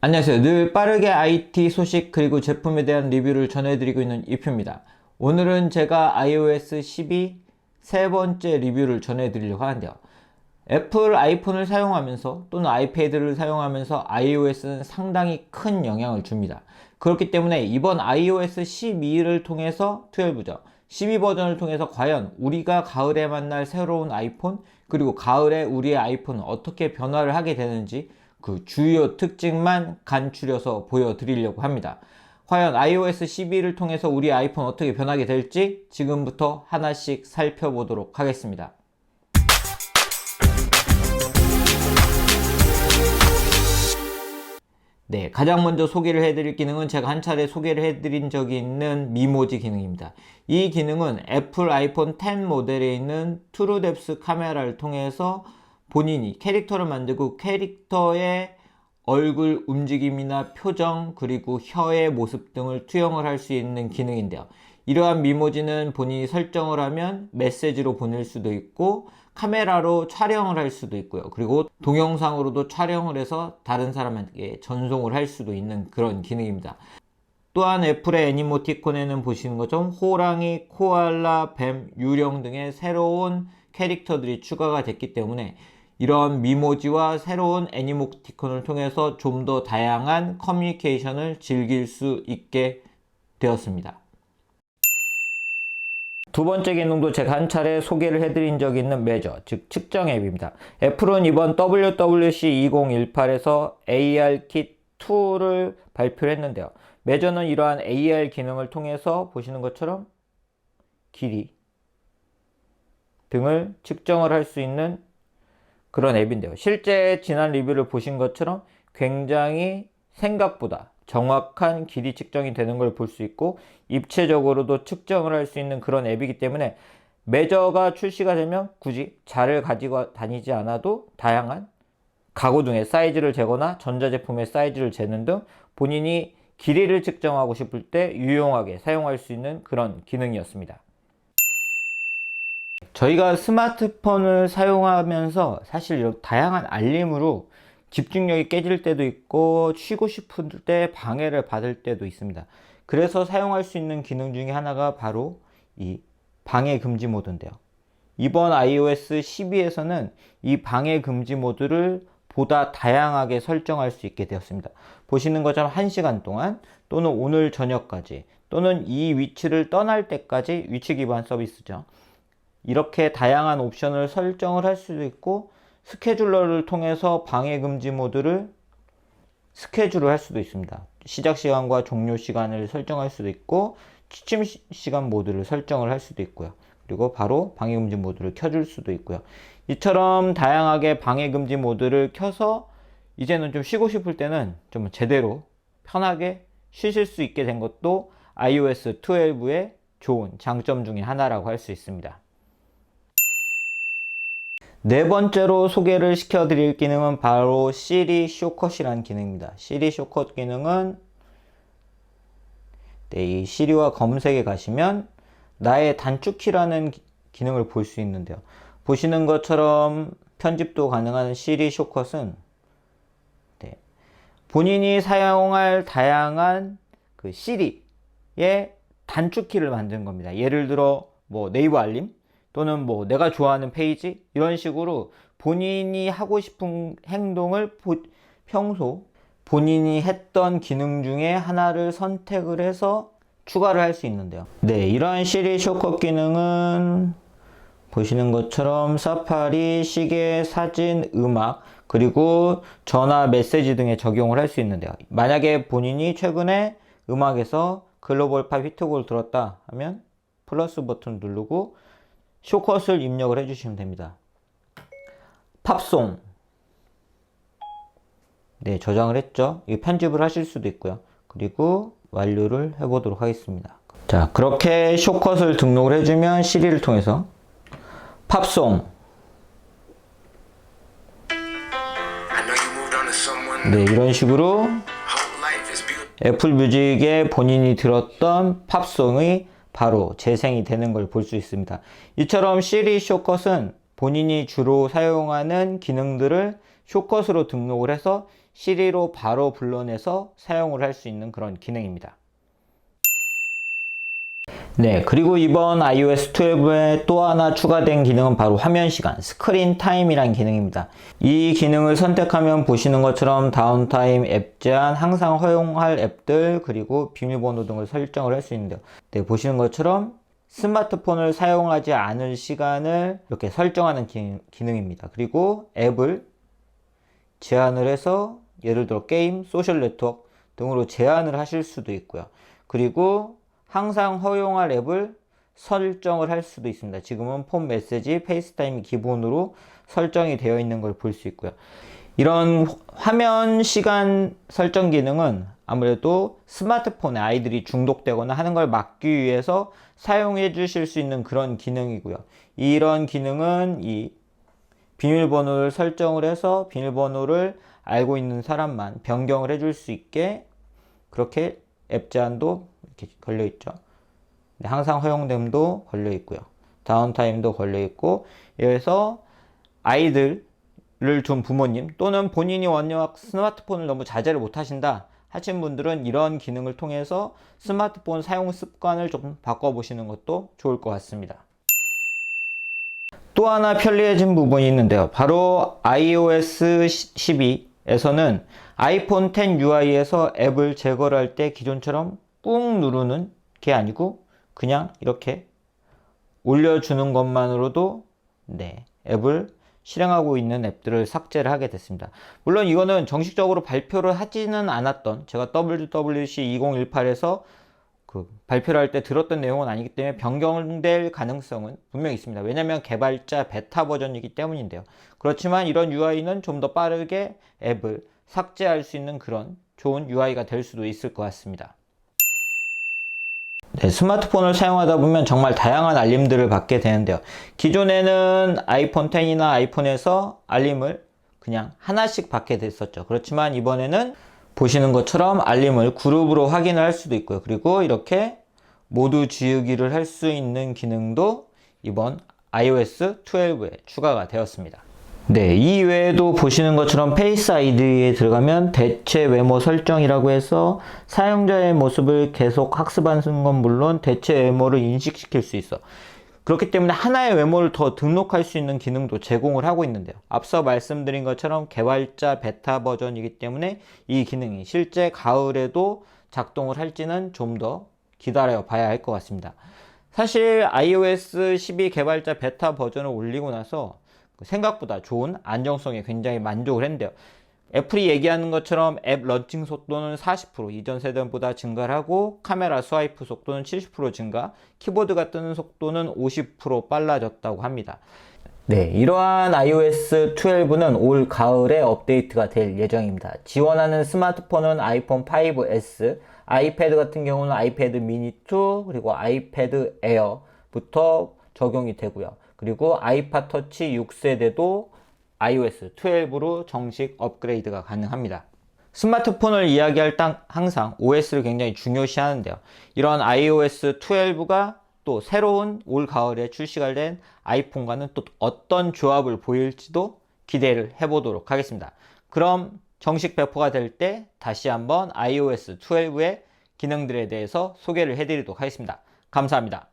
안녕하세요. 늘 빠르게 IT 소식 그리고 제품에 대한 리뷰를 전해드리고 있는 이표입니다. 오늘은 제가 iOS 12 세 번째 리뷰를 전해드리려고 하는데요. 애플 아이폰을 사용하면서 또는 아이패드를 사용하면서 iOS는 상당히 큰 영향을 줍니다. 그렇기 때문에 이번 iOS 12를 통해서 12죠. 12 버전을 통해서 과연 우리가 가을에 만날 새로운 아이폰 그리고 가을에 우리의 아이폰은 어떻게 변화를 하게 되는지 그 주요 특징만 간추려서 보여드리려고 합니다. 과연 iOS 12를 통해서 우리 아이폰 어떻게 변하게 될지 지금부터 하나씩 살펴보도록 하겠습니다. 네, 가장 먼저 소개를 해드릴 기능은 제가 한 차례 소개를 해드린 적이 있는 미모지 기능입니다. 이 기능은 애플 아이폰 10 모델에 있는 트루뎁스 카메라를 통해서 본인이 캐릭터를 만들고 캐릭터의 얼굴 움직임이나 표정 그리고 혀의 모습 등을 투영을 할 수 있는 기능인데요. 이러한 미모지는 본인이 설정을 하면 메시지로 보낼 수도 있고 카메라로 촬영을 할 수도 있고요. 그리고 동영상으로도 촬영을 해서 다른 사람에게 전송을 할 수도 있는 그런 기능입니다. 또한 애플의 애니모티콘에는 보시는 것처럼 호랑이, 코알라, 뱀, 유령 등의 새로운 캐릭터들이 추가가 됐기 때문에 이런 미모지와 새로운 애니모티콘을 통해서 좀 더 다양한 커뮤니케이션을 즐길 수 있게 되었습니다. 두 번째 기능도 제가 한 차례 소개를 해드린 적이 있는 매저, 즉 측정 앱입니다. 애플은 이번 WWDC 2018에서 ARKit2를 발표를 했는데요. 매저는 이러한 AR 기능을 통해서 보시는 것처럼 길이 등을 측정을 할 수 있는 그런 앱인데요. 실제 지난 리뷰를 보신 것처럼 굉장히 생각보다 정확한 길이 측정이 되는 걸 볼 수 있고 입체적으로도 측정을 할 수 있는 그런 앱이기 때문에 매저가 출시가 되면 굳이 자를 가지고 다니지 않아도 다양한 가구 등의 사이즈를 재거나 전자제품의 사이즈를 재는 등 본인이 길이를 측정하고 싶을 때 유용하게 사용할 수 있는 그런 기능이었습니다. 저희가 스마트폰을 사용하면서 사실 다양한 알림으로 집중력이 깨질 때도 있고 쉬고 싶을 때 방해를 받을 때도 있습니다. 그래서 사용할 수 있는 기능 중에 하나가 바로 이 방해 금지 모드인데요. 이번 iOS 12에서는 이 방해 금지 모드를 보다 다양하게 설정할 수 있게 되었습니다. 보시는 것처럼 1시간 동안 또는 오늘 저녁까지 또는 이 위치를 떠날 때까지 위치 기반 서비스죠. 이렇게 다양한 옵션을 설정을 할 수도 있고 스케줄러를 통해서 방해 금지 모드를 스케줄을 할 수도 있습니다. 시작 시간과 종료 시간을 설정할 수도 있고 취침 시간 모드를 설정을 할 수도 있고요. 그리고 바로 방해 금지 모드를 켜줄 수도 있고요. 이처럼 다양하게 방해 금지 모드를 켜서 이제는 좀 쉬고 싶을 때는 좀 제대로 편하게 쉬실 수 있게 된 것도 iOS 12의 좋은 장점 중에 하나라고 할 수 있습니다. 네 번째로 소개를 시켜드릴 기능은 바로 시리 쇼컷이라는 기능입니다. 시리 쇼컷 기능은 이 시리와 검색에 가시면 나의 단축키라는 기능을 볼 수 있는데요. 보시는 것처럼 편집도 가능한 시리 쇼컷은 본인이 사용할 다양한 그 시리의 단축키를 만든 겁니다. 예를 들어 뭐 네이버 알림 또는 뭐 내가 좋아하는 페이지 이런 식으로 본인이 하고 싶은 행동을 평소 본인이 했던 기능 중에 하나를 선택을 해서 추가를 할 수 있는데요. 네, 이러한 시리 쇼컷 기능은 보시는 것처럼 사파리, 시계, 사진, 음악 그리고 전화, 메시지 등에 적용을 할 수 있는데요. 만약에 본인이 최근에 음악에서 글로벌 팝 히트곡을 들었다 하면 플러스 버튼 누르고 쇼컷을 입력을 해주시면 됩니다. 팝송. 네, 저장을 했죠. 이 편집을 하실 수도 있고요. 그리고 완료를 해보도록 하겠습니다. 자, 그렇게 쇼컷을 등록을 해주면 시리를 통해서 팝송. 네, 이런 식으로 애플 뮤직에 본인이 들었던 팝송이 바로 재생이 되는 걸 볼 수 있습니다. 이처럼 시리 쇼컷은 본인이 주로 사용하는 기능들을 쇼컷으로 등록을 해서 시리로 바로 불러내서 사용을 할 수 있는 그런 기능입니다. 네, 그리고 이번 iOS 12에 또 하나 추가된 기능은 바로 화면 시간, 스크린 타임이란 기능입니다. 이 기능을 선택하면 보시는 것처럼 다운타임, 앱 제한, 항상 허용할 앱들, 그리고 비밀번호 등을 설정을 할 수 있는데요. 네, 보시는 것처럼 스마트폰을 사용하지 않을 시간을 이렇게 설정하는 기능입니다. 그리고 앱을 제한을 해서 예를 들어 게임, 소셜 네트워크 등으로 제한을 하실 수도 있고요. 그리고 항상 허용할 앱을 설정을 할 수도 있습니다. 지금은 폰 메시지, 페이스타임이 기본으로 설정이 되어 있는 걸 볼 수 있고요. 이런 화면 시간 설정 기능은 아무래도 스마트폰에 아이들이 중독되거나 하는 걸 막기 위해서 사용해 주실 수 있는 그런 기능이고요. 이런 기능은 이 비밀번호를 설정을 해서 비밀번호를 알고 있는 사람만 변경을 해줄 수 있게 그렇게 앱 제한도 이렇게 걸려 있죠. 항상 허용됨도 걸려 있고요. 다운타임도 걸려 있고, 그래서 아이들을 둔 부모님 또는 본인이 워낙 스마트폰을 너무 자제를 못 하신다 하신 분들은 이런 기능을 통해서 스마트폰 사용 습관을 조금 바꿔보시는 것도 좋을 것 같습니다. 또 하나 편리해진 부분이 있는데요. 바로 iOS 12에서는 아이폰 10 UI에서 앱을 제거를 할 때 기존처럼 꾹 누르는 게 아니고 그냥 이렇게 올려주는 것만으로도 앱을 실행하고 있는 앱들을 삭제를 하게 됐습니다. 물론 이거는 정식적으로 발표를 하지는 않았던, 제가 WWDC 2018에서 발표를 할 때 들었던 내용은 아니기 때문에 변경될 가능성은 분명히 있습니다. 왜냐하면 개발자 베타 버전이기 때문인데요. 그렇지만 이런 UI는 좀 더 빠르게 앱을 삭제할 수 있는 그런 좋은 UI가 될 수도 있을 것 같습니다. 네, 스마트폰을 사용하다 보면 정말 다양한 알림들을 받게 되는데요. 기존에는 아이폰 10이나 아이폰에서 알림을 그냥 하나씩 받게 됐었죠. 그렇지만 이번에는 보시는 것처럼 알림을 그룹으로 확인을 할 수도 있고요. 그리고 이렇게 모두 지우기를 할 수 있는 기능도 이번 iOS 12에 추가가 되었습니다. 네, 이 외에도 보시는 것처럼 페이스 아이디에 들어가면 대체 외모 설정이라고 해서 사용자의 모습을 계속 학습하는 건 물론 대체 외모를 인식시킬 수 있어. 그렇기 때문에 하나의 외모를 더 등록할 수 있는 기능도 제공을 하고 있는데요. 앞서 말씀드린 것처럼 개발자 베타 버전이기 때문에 이 기능이 실제 가을에도 작동을 할지는 좀 더 기다려 봐야 할 것 같습니다. 사실 iOS 12 개발자 베타 버전을 올리고 나서 생각보다 좋은 안정성에 굉장히 만족을 했는데요. 애플이 얘기하는 것처럼 앱 런칭 속도는 40% 이전 세대보다 증가를 하고 카메라 스와이프 속도는 70% 증가, 키보드가 뜨는 속도는 50% 빨라졌다고 합니다. 네, 이러한 iOS 12는 올 가을에 업데이트가 될 예정입니다. 지원하는 스마트폰은 아이폰 5S, 아이패드 같은 경우는 아이패드 미니 2, 그리고 아이패드 에어부터 적용이 되고요. 그리고 아이팟 터치 6세대도 iOS 12로 정식 업그레이드가 가능합니다. 스마트폰을 이야기할 때 항상 OS를 굉장히 중요시 하는데요. 이런 iOS 12가 또 새로운 올 가을에 출시가 된 아이폰과는 또 어떤 조합을 보일지도 기대를 해보도록 하겠습니다. 그럼 정식 배포가 될 때 다시 한번 iOS 12의 기능들에 대해서 소개를 해드리도록 하겠습니다. 감사합니다.